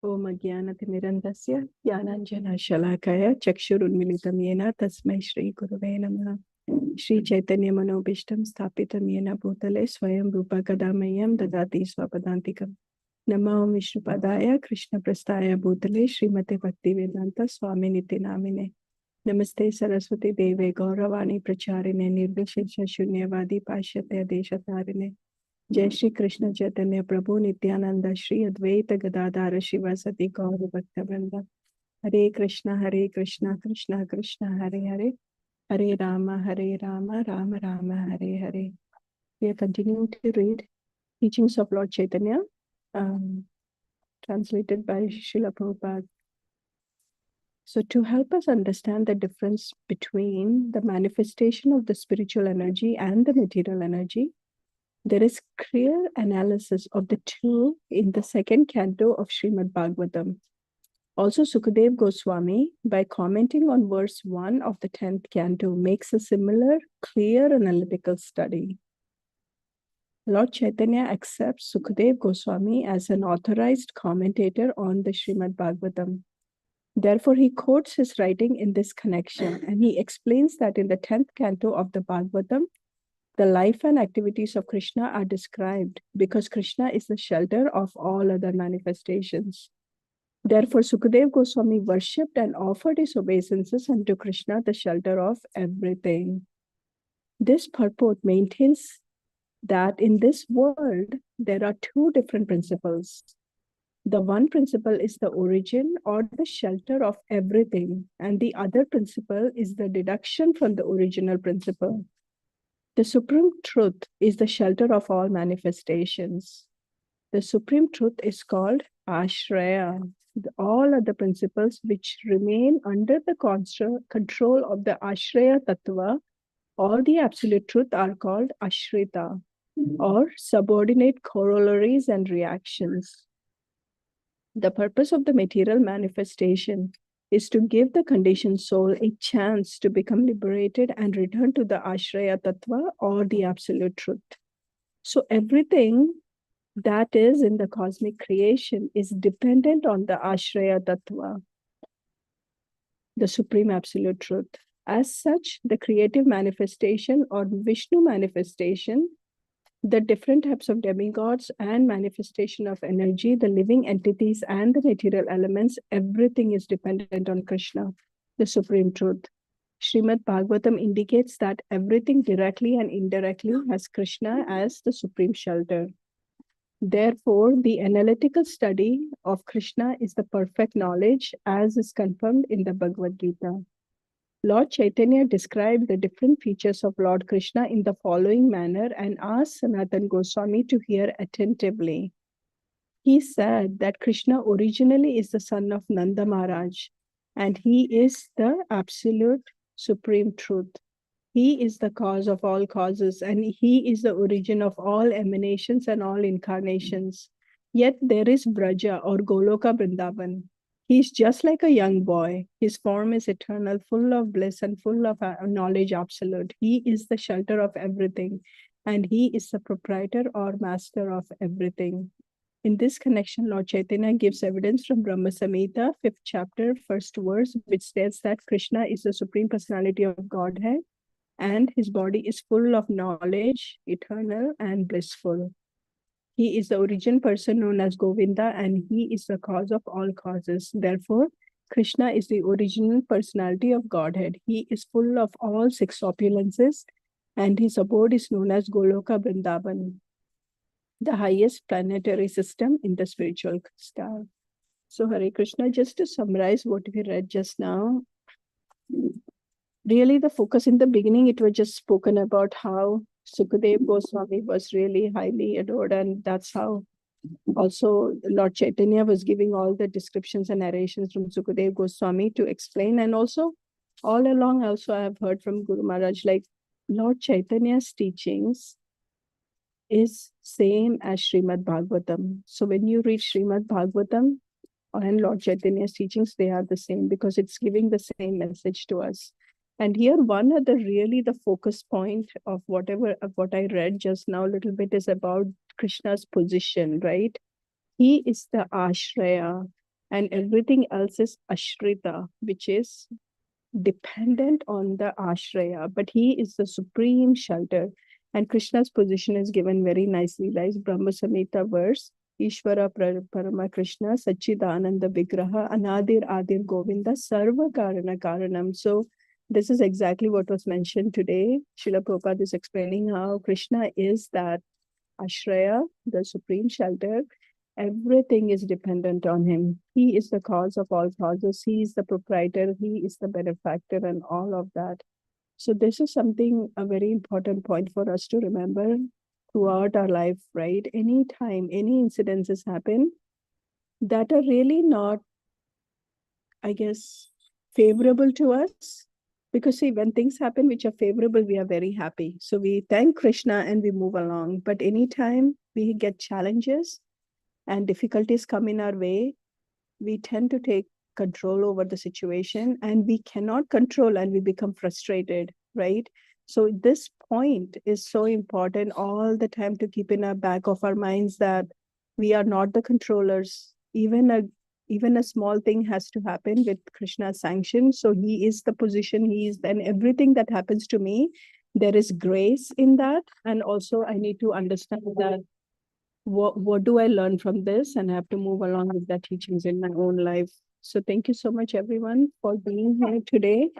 ओम अज्ञानतिमिरन्धस्य ज्ञानाञ्जनशलाकया चक्षुरुन्मिलितं येन तस्मै श्रीगुरुवे नमः। श्रीचैतन्यमनोभीष्टं स्थापितं येन भूतले स्वयं रूपा कदा मह्यं ददाति स्वपदान्तिकं। नमो विष्णुपदाय कृष्णप्रस्थाय भूतले श्रीमते भक्तिवेदान्त स्वामिनिति नामिने। नमस्ते सरस्वती देवे गौरवाणी प्रचारिणे निर्विशेष शून्यवादी पाश्चात्य देशतारिणे। जय श्री कृष्ण चैतन्य प्रभु नित्यानंद श्री अद्वैत गदाधर शिवासति गौर भक्त वृंद। हरे कृष्णा कृष्णा कृष्णा हरे हरे, हरे Ram Ram Ram Hare Hare. We are continuing to read teachings of Lord Chaitanya, translated by Srila Prabhupada. So to help us understand the difference between the manifestation of the spiritual energy and the material energy, there is clear analysis of the two in the second canto of Srimad Bhagavatam. Also, Sukadev Goswami, by commenting on verse 1 of the 10th canto, makes a similar, clear analytical study. Lord Chaitanya accepts Sukadev Goswami as an authorized commentator on the Srimad Bhagavatam. Therefore, he quotes his writing in this connection, and he explains that in the 10th canto of the Bhagavatam, the life and activities of Krishna are described because Krishna is the shelter of all other manifestations. Therefore, Sukadev Goswami worshipped and offered his obeisances unto Krishna, the shelter of everything. This purport maintains that in this world, there are two different principles. The one principle is the origin or the shelter of everything, and the other principle is the deduction from the original principle. The supreme truth is the shelter of all manifestations. The supreme truth is called Ashraya. All other principles which remain under the control of the Ashraya Tattva or the absolute truth are called Ashrita, or subordinate corollaries and reactions. The purpose of the material manifestation is to give the conditioned soul a chance to become liberated and return to the Ashraya Tattva or the absolute truth. So everything that is in the cosmic creation is dependent on the Ashraya Tattva, the supreme absolute truth. As such, the creative manifestation or Vishnu manifestation, the different types of demigods and manifestation of energy, the living entities and the material elements, everything is dependent on Krishna, the supreme truth. Srimad Bhagavatam indicates that everything directly and indirectly has Krishna as the supreme shelter. Therefore, the analytical study of Krishna is the perfect knowledge, as is confirmed in the Bhagavad Gita. Lord Chaitanya described the different features of Lord Krishna in the following manner and asked Sanatana Goswami to hear attentively. He said that Krishna originally is the son of Nanda Maharaj, and he is the absolute supreme truth. He is the cause of all causes, and he is the origin of all emanations and all incarnations. Yet there is Braja or Goloka Vrindavan. He is just like a young boy. His form is eternal, full of bliss and full of knowledge absolute. He is the shelter of everything, and he is the proprietor or master of everything. In this connection, Lord Chaitanya gives evidence from Brahma Samhita, 5th chapter, 1st verse, which states that Krishna is the supreme personality of Godhead, and his body is full of knowledge, eternal and blissful. He is the origin person known as Govinda, and he is the cause of all causes. Therefore, Krishna is the original personality of Godhead. He is full of all six opulences, and his abode is known as Goloka Vrindavan, the highest planetary system in the spiritual star. So, Hare Krishna, just to summarize what we read just now, really the focus in the beginning, it was just spoken about how Sukadev Goswami was really highly adored, and that's how also Lord Chaitanya was giving all the descriptions and narrations from Sukadev Goswami to explain. And also all along also I have heard from Guru Maharaj, like Lord Chaitanya's teachings is same as Srimad Bhagavatam. So when you read Srimad Bhagavatam and Lord Chaitanya's teachings, they are the same because it's giving the same message to us. And here, one of the really the focus point of what I read just now a little bit is about Krishna's position, right? He is the Ashraya. and everything else is ashrita, which is dependent on the ashraya, but he is the supreme shelter. And Krishna's position is given very nicely, like Brahma Samhita verse. Ishvara Parama Krishna Sachidananda Vigraha Anadir Adir Govinda Sarva Karana Karanam. So this is exactly what was mentioned today. Srila Prabhupada is explaining how Krishna is that Ashraya, the supreme shelter. Everything is dependent on him. He is the cause of all causes. He is the proprietor. He is the benefactor and all of that. So this is something, a very important point for us to remember throughout our life, right? Anytime any incidences happen that are really not, I guess, favorable to us. Because see, when things happen which are favorable, we are very happy. So we thank Krishna and we move along. But anytime we get challenges and difficulties come in our way, we tend to take control over the situation and we cannot control and we become frustrated, right? So this point is so important all the time to keep in our back of our minds that we are not the controllers. Even a small thing has to happen with Krishna's sanction. So he is the position, he is, then everything that happens to me, there is grace in that. And also I need to understand that what do I learn from this, and I have to move along with the teachings in my own life. So thank you so much, everyone, for being here today.